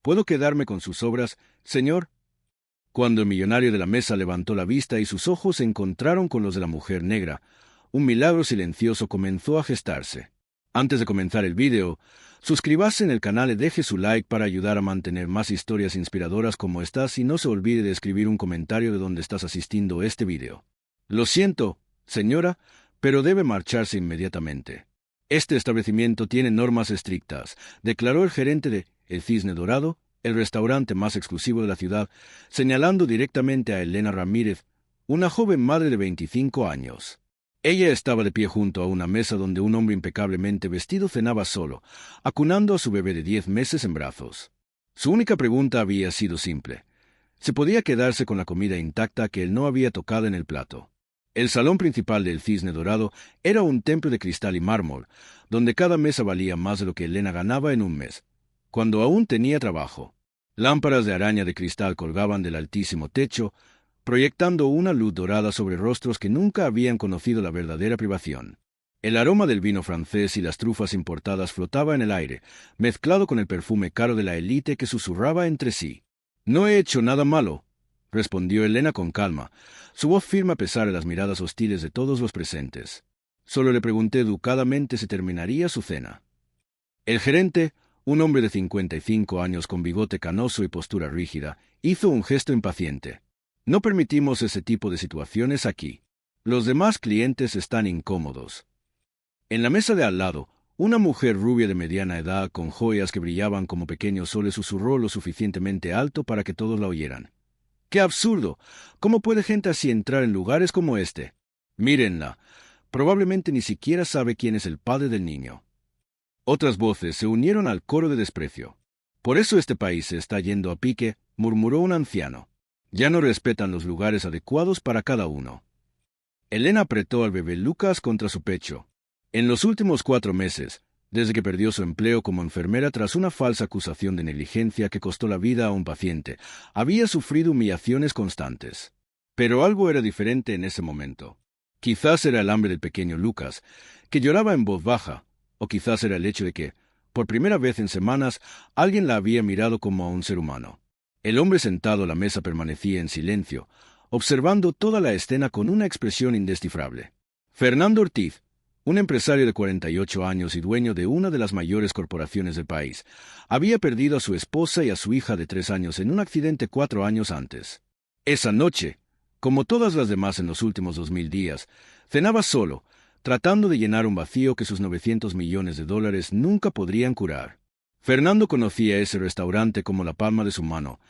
¿Puedo quedarme con sus obras, señor? Cuando el millonario de la mesa levantó la vista y sus ojos se encontraron con los de la mujer negra, un milagro silencioso comenzó a gestarse. Antes de comenzar el vídeo, suscríbase en el canal y deje su like para ayudar a mantener más historias inspiradoras como estas y no se olvide de escribir un comentario de dónde estás asistiendo a este vídeo. Lo siento, señora, pero debe marcharse inmediatamente. Este establecimiento tiene normas estrictas, declaró el gerente de El Cisne Dorado, el restaurante más exclusivo de la ciudad, señalando directamente a Elena Ramírez, una joven madre de 25 años. Ella estaba de pie junto a una mesa donde un hombre impecablemente vestido cenaba solo, acunando a su bebé de 10 meses en brazos. Su única pregunta había sido simple. ¿Se podía quedarse con la comida intacta que él no había tocado en el plato? El salón principal del Cisne Dorado era un templo de cristal y mármol, donde cada mesa valía más de lo que Elena ganaba en un mes, cuando aún tenía trabajo. Lámparas de araña de cristal colgaban del altísimo techo, proyectando una luz dorada sobre rostros que nunca habían conocido la verdadera privación. El aroma del vino francés y las trufas importadas flotaba en el aire, mezclado con el perfume caro de la élite que susurraba entre sí. «No he hecho nada malo», respondió Elena con calma, su voz firme a pesar de las miradas hostiles de todos los presentes. Solo le pregunté educadamente si terminaría su cena. El gerente, un hombre de 55 años con bigote canoso y postura rígida, hizo un gesto impaciente. «No permitimos ese tipo de situaciones aquí. Los demás clientes están incómodos». En la mesa de al lado, una mujer rubia de mediana edad con joyas que brillaban como pequeños soles susurró lo suficientemente alto para que todos la oyeran. «¡Qué absurdo! ¿Cómo puede gente así entrar en lugares como este? Mírenla. Probablemente ni siquiera sabe quién es el padre del niño». Otras voces se unieron al coro de desprecio. «Por eso este país se está yendo a pique», murmuró un anciano. «Ya no respetan los lugares adecuados para cada uno». Elena apretó al bebé Lucas contra su pecho. En los últimos 4 meses, desde que perdió su empleo como enfermera tras una falsa acusación de negligencia que costó la vida a un paciente, había sufrido humillaciones constantes. Pero algo era diferente en ese momento. Quizás era el hambre del pequeño Lucas, que lloraba en voz baja, o quizás era el hecho de que, por primera vez en semanas, alguien la había mirado como a un ser humano. El hombre sentado a la mesa permanecía en silencio, observando toda la escena con una expresión indescifrable. Fernando Ortiz, un empresario de 48 años y dueño de una de las mayores corporaciones del país, había perdido a su esposa y a su hija de 3 años en un accidente 4 años antes. Esa noche, como todas las demás en los últimos 2000 días, cenaba solo, tratando de llenar un vacío que sus $900 millones nunca podrían curar. Fernando conocía ese restaurante como la palma de su mano.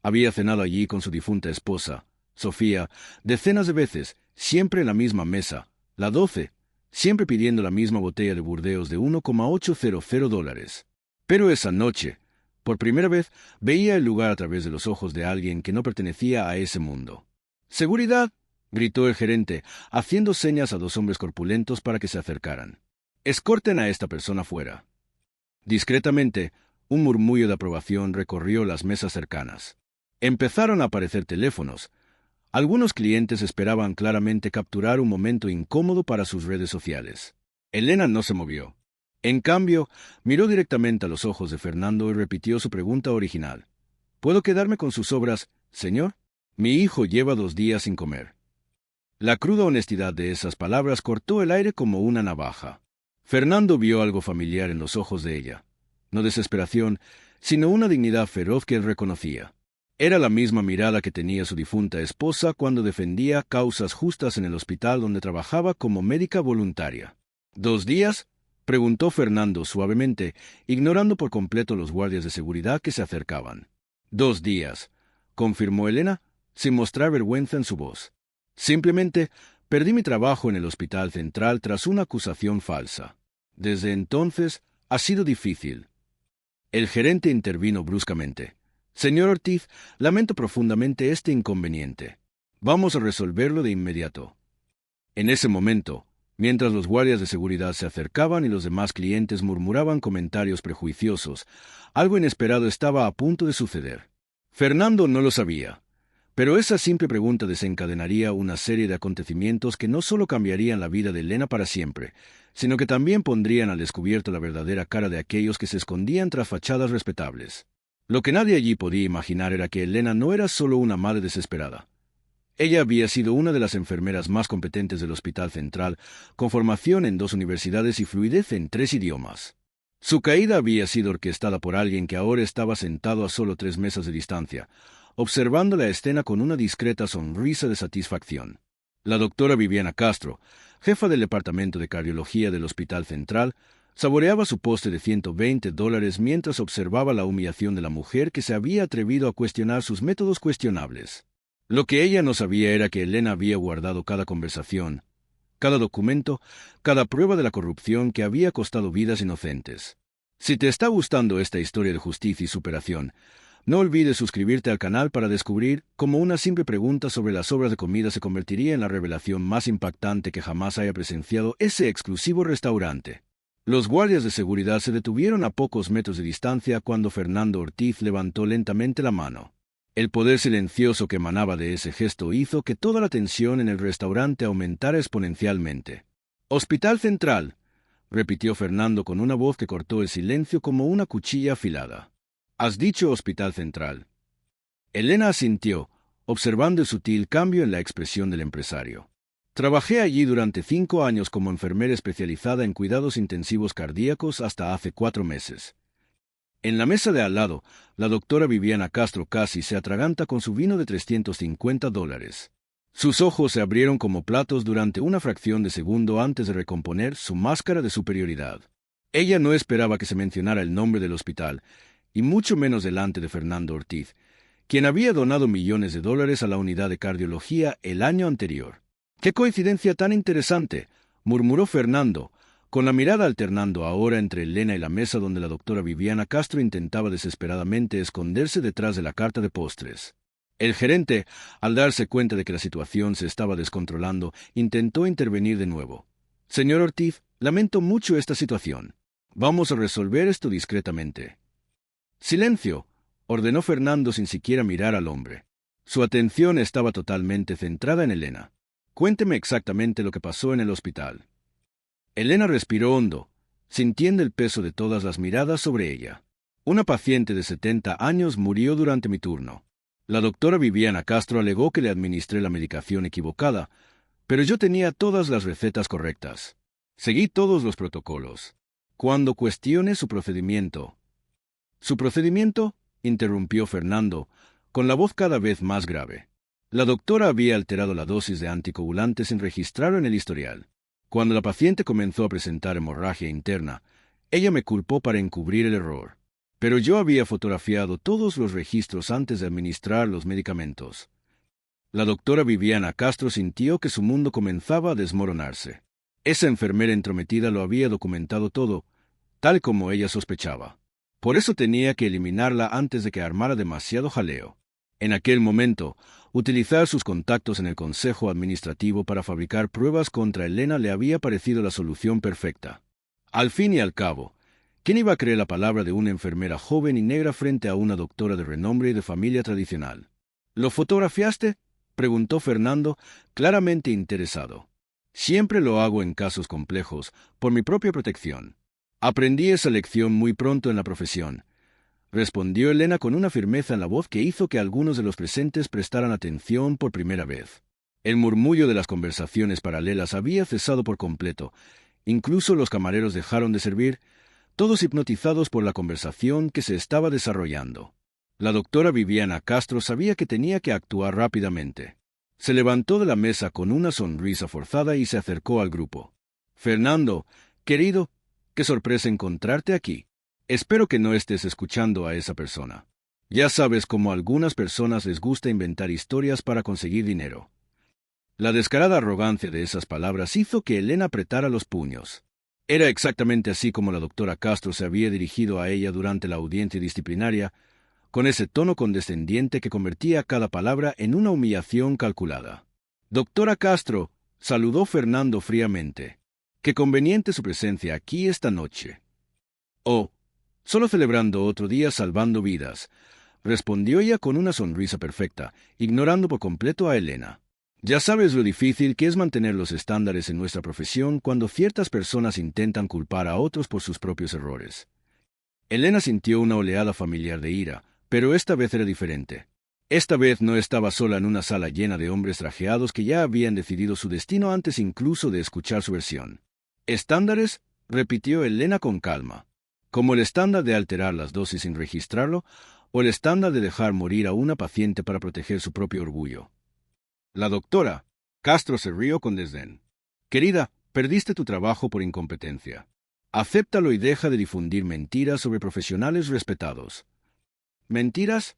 Había cenado allí con su difunta esposa, Sofía, decenas de veces, siempre en la misma mesa, la 12, siempre pidiendo la misma botella de Burdeos de $1,800. Pero esa noche, por primera vez, veía el lugar a través de los ojos de alguien que no pertenecía a ese mundo. «¡Seguridad!», gritó el gerente, haciendo señas a 2 hombres corpulentos para que se acercaran. «Escorten a esta persona fuera». Discretamente, un murmullo de aprobación recorrió las mesas cercanas. Empezaron a aparecer teléfonos. Algunos clientes esperaban claramente capturar un momento incómodo para sus redes sociales. Elena no se movió. En cambio, miró directamente a los ojos de Fernando y repitió su pregunta original. «¿Puedo quedarme con sus obras, señor? Mi hijo lleva 2 días sin comer». La cruda honestidad de esas palabras cortó el aire como una navaja. Fernando vio algo familiar en los ojos de ella. No desesperación, sino una dignidad feroz que él reconocía. Era la misma mirada que tenía su difunta esposa cuando defendía causas justas en el hospital donde trabajaba como médica voluntaria. «¿2 días?», preguntó Fernando suavemente, ignorando por completo los guardias de seguridad que se acercaban. «2 días», confirmó Elena, sin mostrar vergüenza en su voz. «Simplemente perdí mi trabajo en el Hospital Central tras una acusación falsa. Desde entonces ha sido difícil». El gerente intervino bruscamente. «Señor Ortiz, lamento profundamente este inconveniente. Vamos a resolverlo de inmediato». En ese momento, mientras los guardias de seguridad se acercaban y los demás clientes murmuraban comentarios prejuiciosos, algo inesperado estaba a punto de suceder. Fernando no lo sabía, pero esa simple pregunta desencadenaría una serie de acontecimientos que no solo cambiarían la vida de Elena para siempre, sino que también pondrían al descubierto la verdadera cara de aquellos que se escondían tras fachadas respetables. Lo que nadie allí podía imaginar era que Elena no era solo una madre desesperada. Ella había sido una de las enfermeras más competentes del Hospital Central, con formación en 2 universidades y fluidez en 3 idiomas. Su caída había sido orquestada por alguien que ahora estaba sentado a solo 3 mesas de distancia, observando la escena con una discreta sonrisa de satisfacción. La doctora Viviana Castro, jefa del Departamento de Cardiología del Hospital Central, saboreaba su postre de $120 mientras observaba la humillación de la mujer que se había atrevido a cuestionar sus métodos cuestionables. Lo que ella no sabía era que Elena había guardado cada conversación, cada documento, cada prueba de la corrupción que había costado vidas inocentes. Si te está gustando esta historia de justicia y superación, no olvides suscribirte al canal para descubrir cómo una simple pregunta sobre las sobras de comida se convertiría en la revelación más impactante que jamás haya presenciado ese exclusivo restaurante. Los guardias de seguridad se detuvieron a pocos metros de distancia cuando Fernando Ortiz levantó lentamente la mano. El poder silencioso que emanaba de ese gesto hizo que toda la tensión en el restaurante aumentara exponencialmente. «Hospital Central», repitió Fernando con una voz que cortó el silencio como una cuchilla afilada. «¿Has dicho Hospital Central?» Elena asintió, observando el sutil cambio en la expresión del empresario. «Trabajé allí durante 5 años como enfermera especializada en cuidados intensivos cardíacos hasta hace 4 meses. En la mesa de al lado, la doctora Viviana Castro casi se atraganta con su vino de $350. Sus ojos se abrieron como platos durante una fracción de segundo antes de recomponer su máscara de superioridad. Ella no esperaba que se mencionara el nombre del hospital, y mucho menos delante de Fernando Ortiz, quien había donado millones de dólares a la unidad de cardiología el año anterior. «¡Qué coincidencia tan interesante!», murmuró Fernando, con la mirada alternando ahora entre Elena y la mesa donde la doctora Viviana Castro intentaba desesperadamente esconderse detrás de la carta de postres. El gerente, al darse cuenta de que la situación se estaba descontrolando, intentó intervenir de nuevo. «Señor Ortiz, lamento mucho esta situación. Vamos a resolver esto discretamente». «¡Silencio!», ordenó Fernando sin siquiera mirar al hombre. Su atención estaba totalmente centrada en Elena. «Cuénteme exactamente lo que pasó en el hospital». Elena respiró hondo, sintiendo el peso de todas las miradas sobre ella. «Una paciente de 70 años murió durante mi turno. La doctora Viviana Castro alegó que le administré la medicación equivocada, pero yo tenía todas las recetas correctas. Seguí todos los protocolos. Cuando cuestioné su procedimiento». «¿Su procedimiento?», interrumpió Fernando, con la voz cada vez más grave. La doctora había alterado la dosis de anticoagulante sin registrarlo en el historial. Cuando la paciente comenzó a presentar hemorragia interna, ella me culpó para encubrir el error. Pero yo había fotografiado todos los registros antes de administrar los medicamentos. La doctora Viviana Castro sintió que su mundo comenzaba a desmoronarse. Esa enfermera entrometida lo había documentado todo, tal como ella sospechaba. Por eso tenía que eliminarla antes de que armara demasiado jaleo. En aquel momento, utilizar sus contactos en el Consejo Administrativo para fabricar pruebas contra Elena le había parecido la solución perfecta. Al fin y al cabo, ¿quién iba a creer la palabra de una enfermera joven y negra frente a una doctora de renombre y de familia tradicional? «¿Lo fotografiaste?», preguntó Fernando, claramente interesado. «Siempre lo hago en casos complejos, por mi propia protección. Aprendí esa lección muy pronto en la profesión», respondió Elena con una firmeza en la voz que hizo que algunos de los presentes prestaran atención por primera vez. El murmullo de las conversaciones paralelas había cesado por completo. Incluso los camareros dejaron de servir, todos hipnotizados por la conversación que se estaba desarrollando. La doctora Viviana Castro sabía que tenía que actuar rápidamente. Se levantó de la mesa con una sonrisa forzada y se acercó al grupo. «Fernando, querido, qué sorpresa encontrarte aquí. Espero que no estés escuchando a esa persona. Ya sabes cómo a algunas personas les gusta inventar historias para conseguir dinero». La descarada arrogancia de esas palabras hizo que Elena apretara los puños. Era exactamente así como la doctora Castro se había dirigido a ella durante la audiencia disciplinaria, con ese tono condescendiente que convertía cada palabra en una humillación calculada. «Doctora Castro», saludó Fernando fríamente. «Qué conveniente su presencia aquí esta noche». «Oh, solo celebrando otro día salvando vidas», respondió ella con una sonrisa perfecta, ignorando por completo a Elena. «Ya sabes lo difícil que es mantener los estándares en nuestra profesión cuando ciertas personas intentan culpar a otros por sus propios errores». Elena sintió una oleada familiar de ira, Pero esta vez era diferente. Esta vez no estaba sola en una sala llena de hombres trajeados que ya habían decidido su destino antes incluso de escuchar su versión. ¿Estándares?, repitió Elena con calma. ¿Como el estándar de alterar las dosis sin registrarlo, o el estándar de dejar morir a una paciente para proteger su propio orgullo? La doctora Castro se rió con desdén. Querida, perdiste tu trabajo por incompetencia. Acéptalo y deja de difundir mentiras sobre profesionales respetados. ¿Mentiras?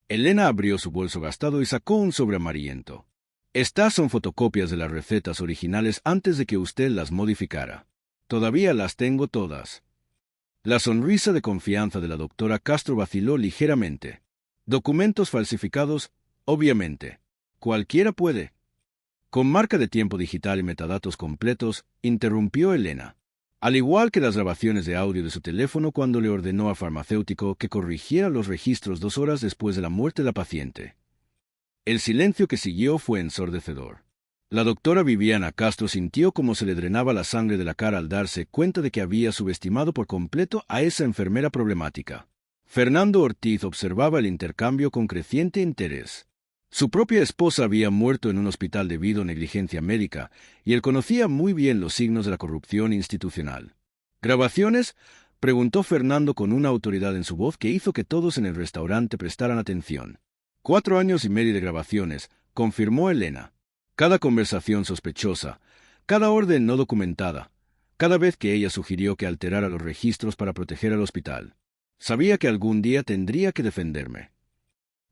Elena abrió su bolso gastado y sacó un sobre amarillento. Estas son fotocopias de las recetas originales antes de que usted las modificara. Todavía las tengo todas. La sonrisa de confianza de la doctora Castro vaciló ligeramente. Documentos falsificados, obviamente. Cualquiera puede. Con marca de tiempo digital y metadatos completos, interrumpió Elena. Al igual que las grabaciones de audio de su teléfono cuando le ordenó al farmacéutico que corrigiera los registros 2 horas después de la muerte de la paciente. El silencio que siguió fue ensordecedor. La doctora Viviana Castro sintió cómo se le drenaba la sangre de la cara al darse cuenta de que había subestimado por completo a esa enfermera problemática. Fernando Ortiz observaba el intercambio con creciente interés. Su propia esposa había muerto en un hospital debido a negligencia médica, y él conocía muy bien los signos de la corrupción institucional. ¿Grabaciones?, preguntó Fernando con una autoridad en su voz que hizo que todos en el restaurante prestaran atención. 4 años y medio de grabaciones, confirmó Elena. Cada conversación sospechosa, cada orden no documentada, cada vez que ella sugirió que alterara los registros para proteger al hospital. Sabía que algún día tendría que defenderme.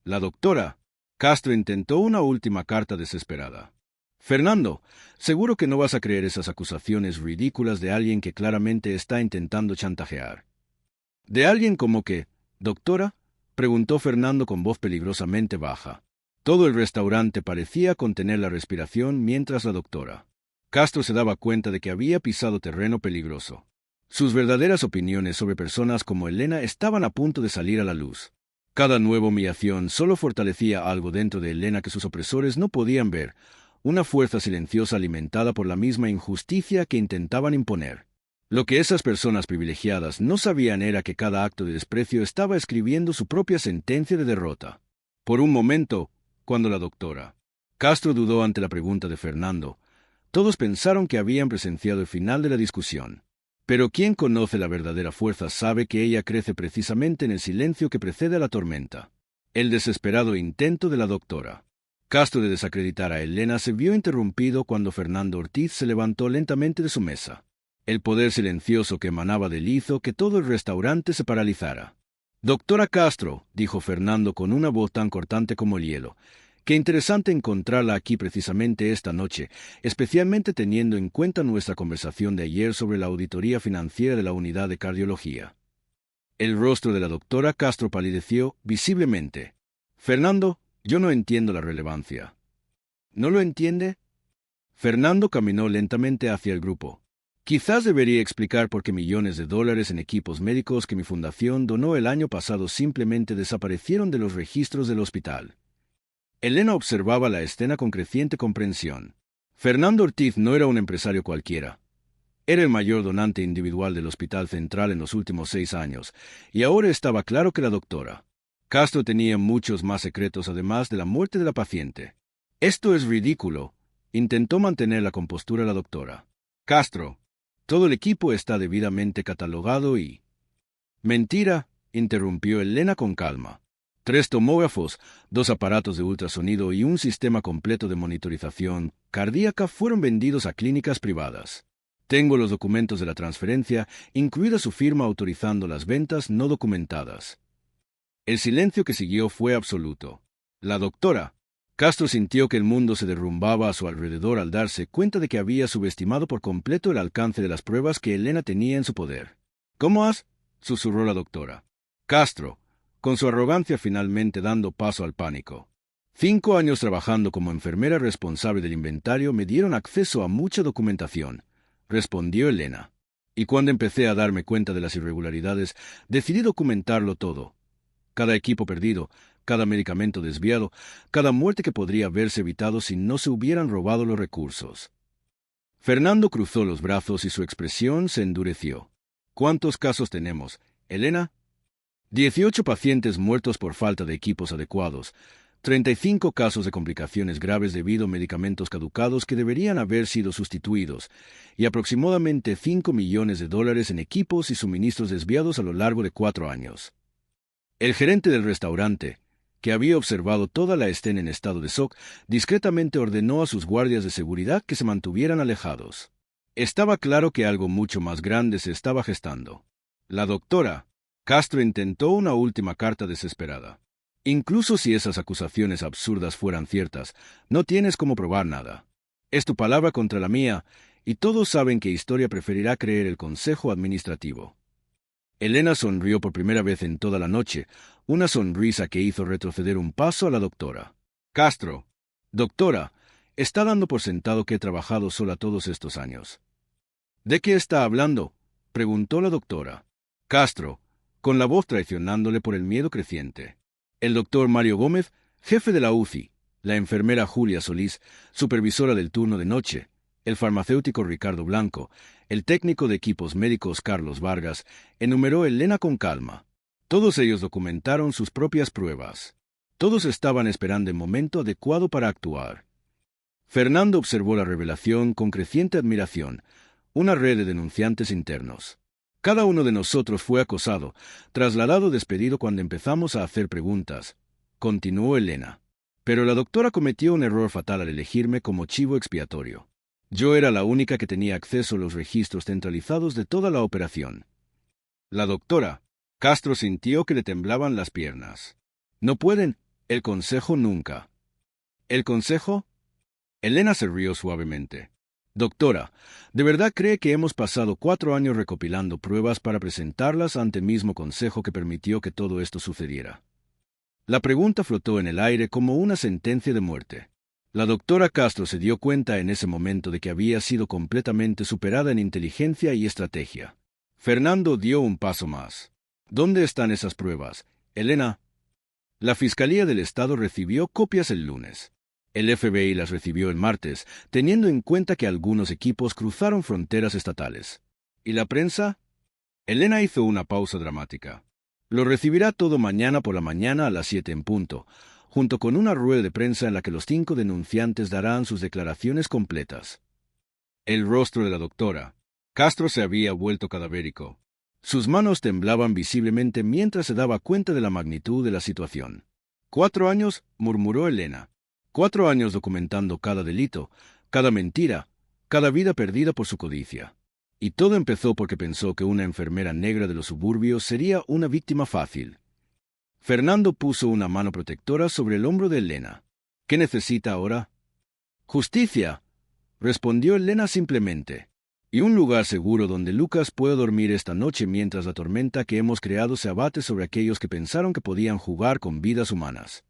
La doctora Castro intentó una última carta desesperada. Fernando, seguro que no vas a creer esas acusaciones ridículas de alguien que claramente está intentando chantajear. ¿De alguien como que, doctora?, preguntó Fernando con voz peligrosamente baja. Todo el restaurante parecía contener la respiración mientras la doctora Castro se daba cuenta de que había pisado terreno peligroso. Sus verdaderas opiniones sobre personas como Elena estaban a punto de salir a la luz. Cada nueva humillación solo fortalecía algo dentro de Elena que sus opresores no podían ver, una fuerza silenciosa alimentada por la misma injusticia que intentaban imponer. Lo que esas personas privilegiadas no sabían era que cada acto de desprecio estaba escribiendo su propia sentencia de derrota. Por un momento, cuando la doctora Castro dudó ante la pregunta de Fernando, todos pensaron que habían presenciado el final de la discusión. Pero quien conoce la verdadera fuerza sabe que ella crece precisamente en el silencio que precede a la tormenta. El desesperado intento de la doctora Castro de desacreditar a Elena se vio interrumpido cuando Fernando Ortiz se levantó lentamente de su mesa. El poder silencioso que emanaba de él hizo que todo el restaurante se paralizara. «Doctora Castro», dijo Fernando con una voz tan cortante como el hielo, «qué interesante encontrarla aquí precisamente esta noche, especialmente teniendo en cuenta nuestra conversación de ayer sobre la auditoría financiera de la unidad de cardiología». El rostro de la doctora Castro palideció visiblemente. «Fernando, yo no entiendo la relevancia». «¿No lo entiende?» Fernando caminó lentamente hacia el grupo. «Quizás debería explicar por qué millones de dólares en equipos médicos que mi fundación donó el año pasado simplemente desaparecieron de los registros del hospital». Elena observaba la escena con creciente comprensión. Fernando Ortiz no era un empresario cualquiera. Era el mayor donante individual del Hospital Central en los últimos 6 años, y ahora estaba claro que la doctora Castro tenía muchos más secretos además de la muerte de la paciente. «Esto es ridículo», intentó mantener la compostura la doctora Castro. «Todo el equipo está debidamente catalogado y...» «Mentira», interrumpió Elena con calma. 3 tomógrafos, 2 aparatos de ultrasonido y un sistema completo de monitorización cardíaca fueron vendidos a clínicas privadas. Tengo los documentos de la transferencia, incluida su firma autorizando las ventas no documentadas. El silencio que siguió fue absoluto. La doctora Castro sintió que el mundo se derrumbaba a su alrededor al darse cuenta de que había subestimado por completo el alcance de las pruebas que Elena tenía en su poder. «¿Cómo has?», susurró la doctora Castro, con su arrogancia finalmente dando paso al pánico. 5 años trabajando como enfermera responsable del inventario me dieron acceso a mucha documentación, respondió Elena. Y cuando empecé a darme cuenta de las irregularidades, decidí documentarlo todo. Cada equipo perdido, cada medicamento desviado, cada muerte que podría haberse evitado si no se hubieran robado los recursos. Fernando cruzó los brazos y su expresión se endureció. «¿Cuántos casos tenemos, Elena?» 18 pacientes muertos por falta de equipos adecuados, 35 casos de complicaciones graves debido a medicamentos caducados que deberían haber sido sustituidos, y aproximadamente $5 millones en equipos y suministros desviados a lo largo de 4 años. El gerente del restaurante, que había observado toda la escena en estado de shock, discretamente ordenó a sus guardias de seguridad que se mantuvieran alejados. Estaba claro que algo mucho más grande se estaba gestando. La doctora Castro intentó una última carta desesperada. Incluso si esas acusaciones absurdas fueran ciertas, no tienes cómo probar nada. Es tu palabra contra la mía, y todos saben que Historia preferirá creer el consejo administrativo. Elena sonrió por primera vez en toda la noche, una sonrisa que hizo retroceder un paso a la doctora. Castro, doctora, está dando por sentado que he trabajado sola todos estos años. ¿De qué está hablando?, preguntó la doctora. Castro, con la voz traicionándole por el miedo creciente. El doctor Mario Gómez, jefe de la UCI, la enfermera Julia Solís, supervisora del turno de noche, el farmacéutico Ricardo Blanco, el técnico de equipos médicos Carlos Vargas, enumeró Elena con calma. Todos ellos documentaron sus propias pruebas. Todos estaban esperando el momento adecuado para actuar. Fernando observó la revelación con creciente admiración, una red de denunciantes internos. Cada uno de nosotros fue acosado, trasladado, despedido cuando empezamos a hacer preguntas, continuó Elena. Pero la doctora cometió un error fatal al elegirme como chivo expiatorio. Yo era la única que tenía acceso a los registros centralizados de toda la operación. La doctora Castro sintió que le temblaban las piernas. No pueden, el consejo nunca. ¿El consejo? Elena se rió suavemente. Doctora, ¿de verdad cree que hemos pasado 4 años recopilando pruebas para presentarlas ante el mismo consejo que permitió que todo esto sucediera? La pregunta flotó en el aire como una sentencia de muerte. La doctora Castro se dio cuenta en ese momento de que había sido completamente superada en inteligencia y estrategia. Fernando dio un paso más. ¿Dónde están esas pruebas, Elena? La Fiscalía del Estado recibió copias el lunes. El FBI las recibió el martes, teniendo en cuenta que algunos equipos cruzaron fronteras estatales. ¿Y la prensa? Elena hizo una pausa dramática. Lo recibirá todo mañana por la mañana a las 7 en punto, junto con una rueda de prensa en la que los 5 denunciantes darán sus declaraciones completas. El rostro de la doctora Castro se había vuelto cadavérico. Sus manos temblaban visiblemente mientras se daba cuenta de la magnitud de la situación. 4 años, murmuró Elena. 4 años documentando cada delito, cada mentira, cada vida perdida por su codicia. Y todo empezó porque pensó que una enfermera negra de los suburbios sería una víctima fácil. Fernando puso una mano protectora sobre el hombro de Elena. ¿Qué necesita ahora? Justicia, respondió Elena simplemente. Y un lugar seguro donde Lucas pueda dormir esta noche mientras la tormenta que hemos creado se abate sobre aquellos que pensaron que podían jugar con vidas humanas.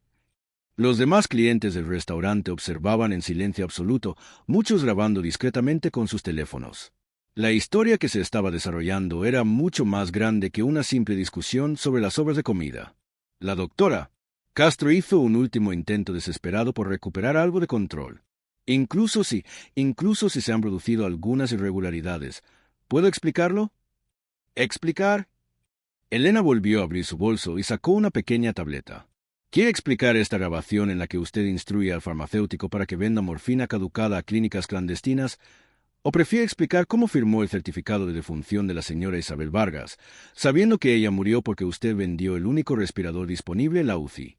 Los demás clientes del restaurante observaban en silencio absoluto, muchos grabando discretamente con sus teléfonos. La historia que se estaba desarrollando era mucho más grande que una simple discusión sobre las sobras de comida. La doctora Castro hizo un último intento desesperado por recuperar algo de control. Incluso si se han producido algunas irregularidades. ¿Puedo explicarlo? ¿Explicar? Elena volvió a abrir su bolso y sacó una pequeña tableta. ¿Quiere explicar esta grabación en la que usted instruye al farmacéutico para que venda morfina caducada a clínicas clandestinas? ¿O prefiere explicar cómo firmó el certificado de defunción de la señora Isabel Vargas, sabiendo que ella murió porque usted vendió el único respirador disponible en la UCI?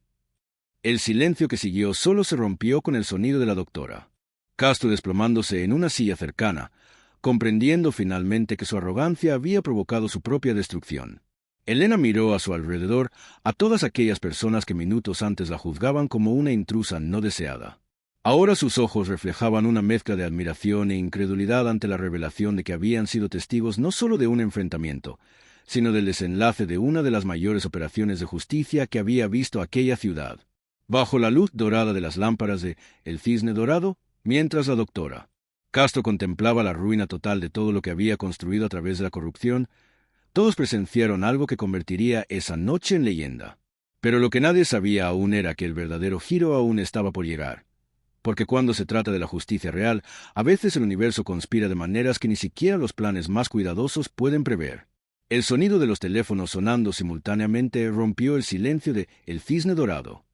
El silencio que siguió solo se rompió con el sonido de la doctora Castro desplomándose en una silla cercana, comprendiendo finalmente que su arrogancia había provocado su propia destrucción. Elena miró a su alrededor a todas aquellas personas que minutos antes la juzgaban como una intrusa no deseada. Ahora sus ojos reflejaban una mezcla de admiración e incredulidad ante la revelación de que habían sido testigos no solo de un enfrentamiento, sino del desenlace de una de las mayores operaciones de justicia que había visto aquella ciudad. Bajo la luz dorada de las lámparas de El Cisne Dorado, mientras la doctora Castro contemplaba la ruina total de todo lo que había construido a través de la corrupción, todos presenciaron algo que convertiría esa noche en leyenda. Pero lo que nadie sabía aún era que el verdadero giro aún estaba por llegar. Porque cuando se trata de la justicia real, a veces el universo conspira de maneras que ni siquiera los planes más cuidadosos pueden prever. El sonido de los teléfonos sonando simultáneamente rompió el silencio de El Cisne Dorado.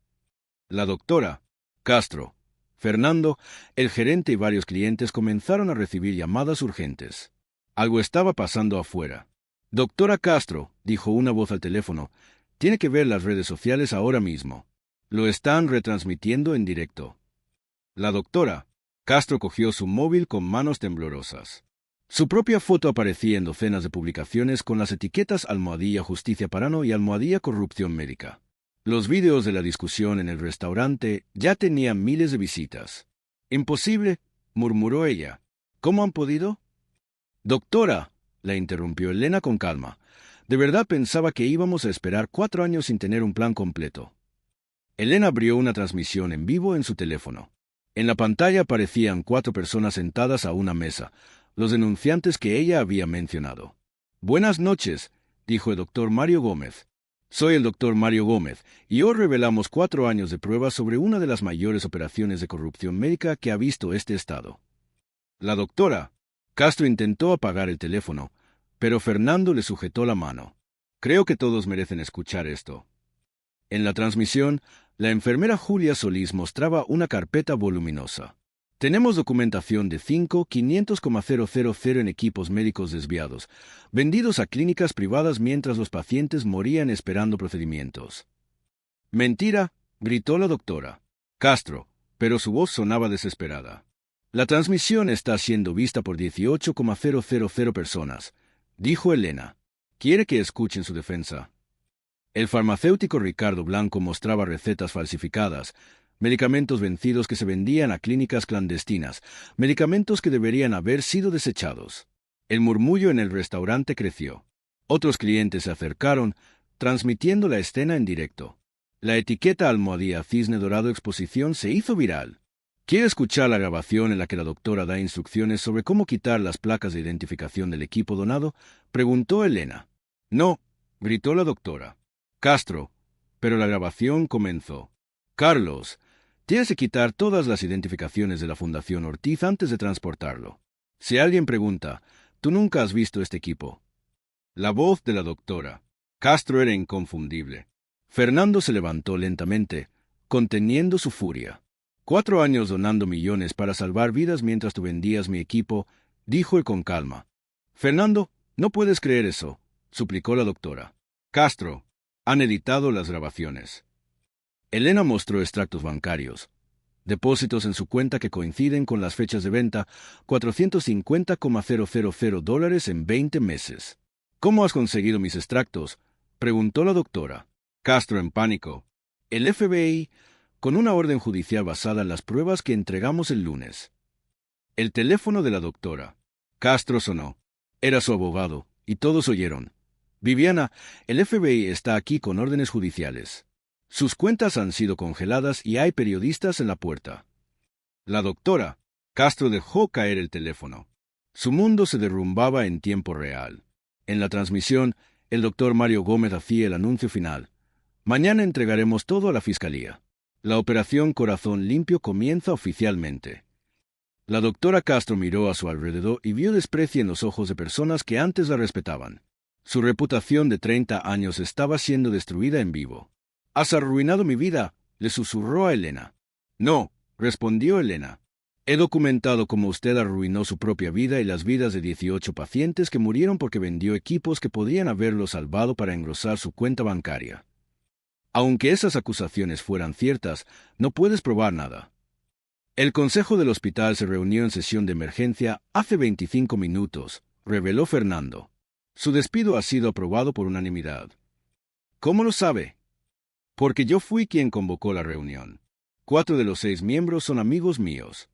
La doctora, Castro, Fernando, el gerente y varios clientes comenzaron a recibir llamadas urgentes. Algo estaba pasando afuera. Doctora Castro, dijo una voz al teléfono, tiene que ver las redes sociales ahora mismo. Lo están retransmitiendo en directo. La doctora Castro cogió su móvil con manos temblorosas. Su propia foto aparecía en docenas de publicaciones con las etiquetas Almohadilla Justicia Parano y Almohadilla Corrupción Médica. Los vídeos de la discusión en el restaurante ya tenían miles de visitas. «Imposible», murmuró ella. «¿Cómo han podido?» «Doctora», la interrumpió Elena con calma. «De verdad pensaba que íbamos a esperar 4 años sin tener un plan completo». Elena abrió una transmisión en vivo en su teléfono. En la pantalla aparecían 4 personas sentadas a una mesa, los denunciantes que ella había mencionado. «Buenas noches», dijo el doctor Mario Gómez. «Soy el doctor Mario Gómez, y hoy revelamos 4 años de pruebas sobre una de las mayores operaciones de corrupción médica que ha visto este estado». La doctora Castro intentó apagar el teléfono, pero Fernando le sujetó la mano. «Creo que todos merecen escuchar esto». En la transmisión, la enfermera Julia Solís mostraba una carpeta voluminosa. «Tenemos documentación de 500,000 en equipos médicos desviados, vendidos a clínicas privadas mientras los pacientes morían esperando procedimientos». «Mentira», gritó la doctora Castro, pero su voz sonaba desesperada. «La transmisión está siendo vista por 18,000 personas», dijo Elena. «¿Quiere que escuchen su defensa?» El farmacéutico Ricardo Blanco mostraba recetas falsificadas, medicamentos vencidos que se vendían a clínicas clandestinas, medicamentos que deberían haber sido desechados. El murmullo en el restaurante creció. Otros clientes se acercaron, transmitiendo la escena en directo. La etiqueta Almohadilla Cisne Dorado Exposición se hizo viral. ¿Quiere escuchar la grabación en la que la doctora da instrucciones sobre cómo quitar las placas de identificación del equipo donado?, preguntó Elena. «No», gritó la doctora Castro, pero la grabación comenzó. «Carlos, tienes que quitar todas las identificaciones de la Fundación Ortiz antes de transportarlo. Si alguien pregunta, ¿tú nunca has visto este equipo?». La voz de la doctora Castro era inconfundible. Fernando se levantó lentamente, conteniendo su furia. «4 años donando millones para salvar vidas mientras tú vendías mi equipo», dijo él con calma. «Fernando, no puedes creer eso», suplicó la doctora Castro. «Han editado las grabaciones». Elena mostró extractos bancarios, depósitos en su cuenta que coinciden con las fechas de venta, $450,000 en 20 meses. «¿Cómo has conseguido mis extractos?», preguntó la doctora Castro en pánico. «El FBI, con una orden judicial basada en las pruebas que entregamos el lunes». El teléfono de la doctora Castro sonó. Era su abogado, y todos oyeron. «Viviana, el FBI está aquí con órdenes judiciales. Sus cuentas han sido congeladas y hay periodistas en la puerta». La doctora Castro dejó caer el teléfono. Su mundo se derrumbaba en tiempo real. En la transmisión, el doctor Mario Gómez hacía el anuncio final. «Mañana entregaremos todo a la Fiscalía. La operación Corazón Limpio comienza oficialmente». La doctora Castro miró a su alrededor y vio desprecio en los ojos de personas que antes la respetaban. Su reputación de 30 años estaba siendo destruida en vivo. «Has arruinado mi vida», le susurró a Elena. «No», respondió Elena. «He documentado cómo usted arruinó su propia vida y las vidas de 18 pacientes que murieron porque vendió equipos que podían haberlo salvado para engrosar su cuenta bancaria. Aunque esas acusaciones fueran ciertas, no puedes probar nada». «El consejo del hospital se reunió en sesión de emergencia hace 25 minutos», reveló Fernando. «Su despido ha sido aprobado por unanimidad». «¿Cómo lo sabe?». «Porque yo fui quien convocó la reunión. 4 de los 6 miembros son amigos míos».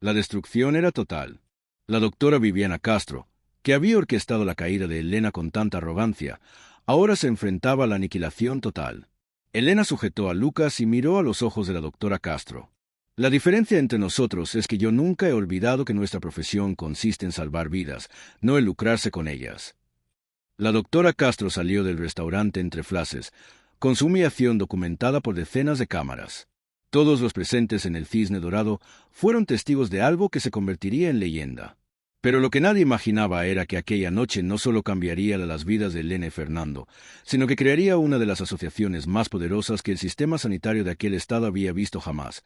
La destrucción era total. La doctora Viviana Castro, que había orquestado la caída de Elena con tanta arrogancia, ahora se enfrentaba a la aniquilación total. Elena sujetó a Lucas y miró a los ojos de la doctora Castro. «La diferencia entre nosotros es que yo nunca he olvidado que nuestra profesión consiste en salvar vidas, no en lucrarse con ellas». La doctora Castro salió del restaurante entre flashes, con su humillación documentada por decenas de cámaras. Todos los presentes en el Cisne Dorado fueron testigos de algo que se convertiría en leyenda. Pero lo que nadie imaginaba era que aquella noche no solo cambiaría las vidas de Elena y Fernando, sino que crearía una de las asociaciones más poderosas que el sistema sanitario de aquel estado había visto jamás.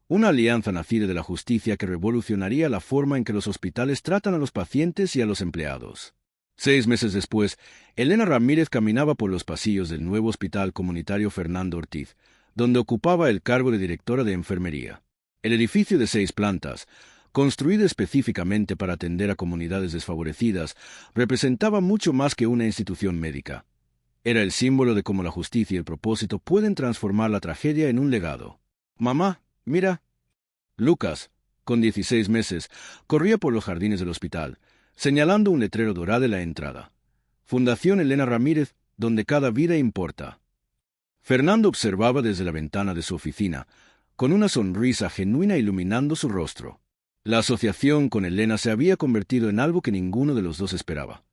Una alianza nacida de la justicia que revolucionaría la forma en que los hospitales tratan a los pacientes y a los empleados. 6 meses después, Elena Ramírez caminaba por los pasillos del nuevo hospital comunitario Fernando Ortiz, donde ocupaba el cargo de directora de enfermería. El edificio de 6 plantas, construido específicamente para atender a comunidades desfavorecidas, representaba mucho más que una institución médica. Era el símbolo de cómo la justicia y el propósito pueden transformar la tragedia en un legado. «Mamá, mira». Lucas, con 16 meses, corría por los jardines del hospital, señalando un letrero dorado en la entrada. Fundación Elena Ramírez, donde cada vida importa. Fernando observaba desde la ventana de su oficina, con una sonrisa genuina iluminando su rostro. La asociación con Elena se había convertido en algo que ninguno de los dos esperaba.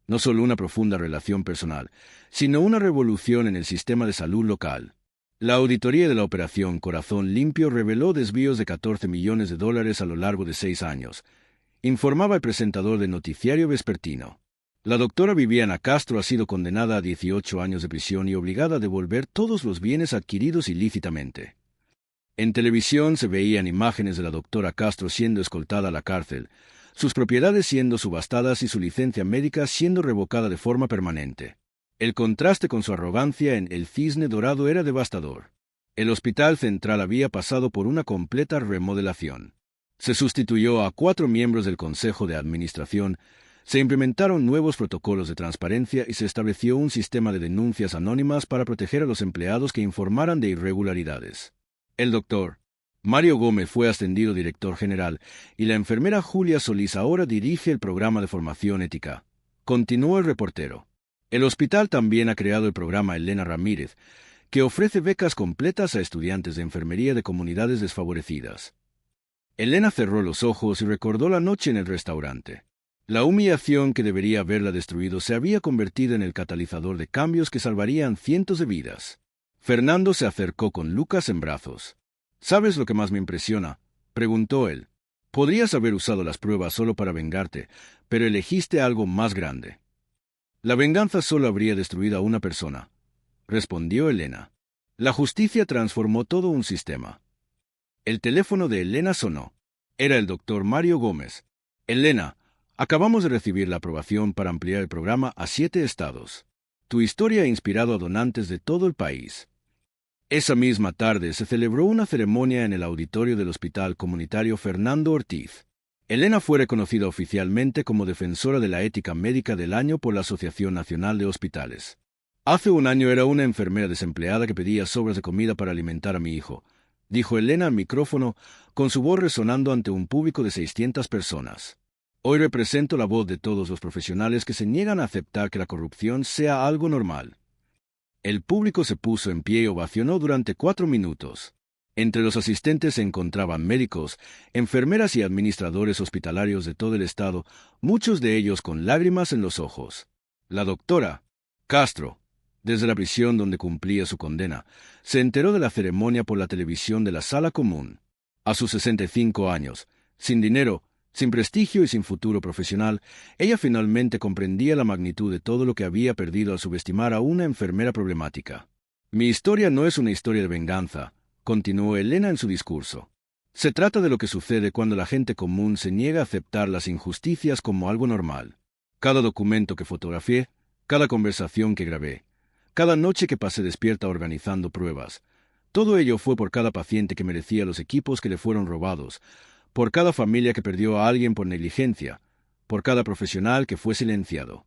No solo una profunda relación personal, sino una revolución en el sistema de salud local. La auditoría de la Operación Corazón Limpio reveló desvíos de $14 millones a lo largo de 6 años, informaba el presentador del noticiario vespertino. La doctora Viviana Castro ha sido condenada a 18 años de prisión y obligada a devolver todos los bienes adquiridos ilícitamente. En televisión se veían imágenes de la doctora Castro siendo escoltada a la cárcel, sus propiedades siendo subastadas y su licencia médica siendo revocada de forma permanente. El contraste con su arrogancia en El Cisne Dorado era devastador. El Hospital Central había pasado por una completa remodelación. Se sustituyó a 4 miembros del Consejo de Administración, se implementaron nuevos protocolos de transparencia y se estableció un sistema de denuncias anónimas para proteger a los empleados que informaran de irregularidades. El doctor Mario Gómez fue ascendido director general y la enfermera Julia Solís ahora dirige el programa de formación ética. Continuó el reportero. El hospital también ha creado el programa Elena Ramírez, que ofrece becas completas a estudiantes de enfermería de comunidades desfavorecidas. Elena cerró los ojos y recordó la noche en el restaurante. La humillación que debería haberla destruido se había convertido en el catalizador de cambios que salvarían cientos de vidas. Fernando se acercó con Lucas en brazos. «¿Sabes lo que más me impresiona?», preguntó él. «Podrías haber usado las pruebas solo para vengarte, pero elegiste algo más grande». «La venganza solo habría destruido a una persona», respondió Elena. «La justicia transformó todo un sistema». El teléfono de Elena sonó. Era el doctor Mario Gómez. «Elena, acabamos de recibir la aprobación para ampliar el programa a 7 estados. Tu historia ha inspirado a donantes de todo el país». Esa misma tarde se celebró una ceremonia en el auditorio del Hospital Comunitario Fernando Ortiz. Elena fue reconocida oficialmente como Defensora de la Ética Médica del Año por la Asociación Nacional de Hospitales. «Hace un año era una enfermera desempleada que pedía sobras de comida para alimentar a mi hijo», dijo Elena al micrófono, con su voz resonando ante un público de 600 personas. «Hoy represento la voz de todos los profesionales que se niegan a aceptar que la corrupción sea algo normal». El público se puso en pie y ovacionó durante 4 minutos. Entre los asistentes se encontraban médicos, enfermeras y administradores hospitalarios de todo el estado, muchos de ellos con lágrimas en los ojos. La doctora Castro, desde la prisión donde cumplía su condena, se enteró de la ceremonia por la televisión de la sala común. A sus 65 años, sin dinero, sin prestigio y sin futuro profesional, ella finalmente comprendía la magnitud de todo lo que había perdido al subestimar a una enfermera problemática. «Mi historia no es una historia de venganza», continuó Elena en su discurso. «Se trata de lo que sucede cuando la gente común se niega a aceptar las injusticias como algo normal. Cada documento que fotografié, cada conversación que grabé, cada noche que pasé despierta organizando pruebas, todo ello fue por cada paciente que merecía los equipos que le fueron robados, por cada familia que perdió a alguien por negligencia, por cada profesional que fue silenciado».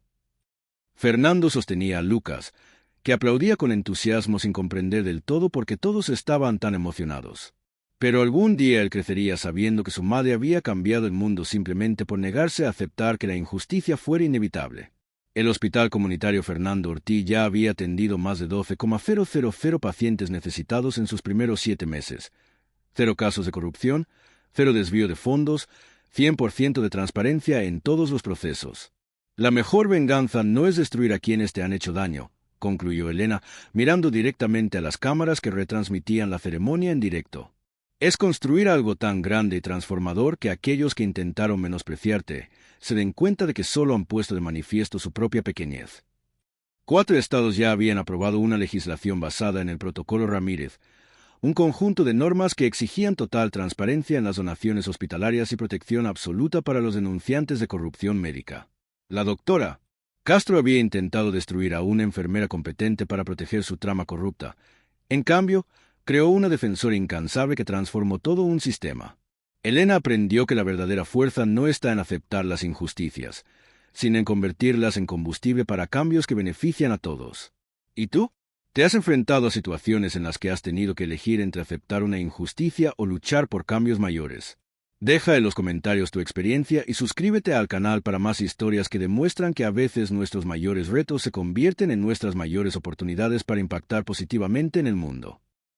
Fernando sostenía a Lucas, que aplaudía con entusiasmo sin comprender del todo por qué todos estaban tan emocionados. Pero algún día él crecería sabiendo que su madre había cambiado el mundo simplemente por negarse a aceptar que la injusticia fuera inevitable. El Hospital Comunitario Fernando Ortiz ya había atendido más de 12,000 pacientes necesitados en sus primeros 7 meses. 0 casos de corrupción, 0 desvío de fondos, 100% de transparencia en todos los procesos. «La mejor venganza no es destruir a quienes te han hecho daño», concluyó Elena, mirando directamente a las cámaras que retransmitían la ceremonia en directo. Es construir algo tan grande y transformador que aquellos que intentaron menospreciarte se den cuenta de que solo han puesto de manifiesto su propia pequeñez. 4 estados ya habían aprobado una legislación basada en el Protocolo Ramírez, un conjunto de normas que exigían total transparencia en las donaciones hospitalarias y protección absoluta para los denunciantes de corrupción médica. La doctora Castro había intentado destruir a una enfermera competente para proteger su trama corrupta. En cambio, creó una defensora incansable que transformó todo un sistema. Elena aprendió que la verdadera fuerza no está en aceptar las injusticias, sino en convertirlas en combustible para cambios que benefician a todos. ¿Y tú? ¿Te has enfrentado a situaciones en las que has tenido que elegir entre aceptar una injusticia o luchar por cambios mayores? Deja en los comentarios tu experiencia y suscríbete al canal para más historias que demuestran que a veces nuestros mayores retos se convierten en nuestras mayores oportunidades para impactar positivamente en el mundo.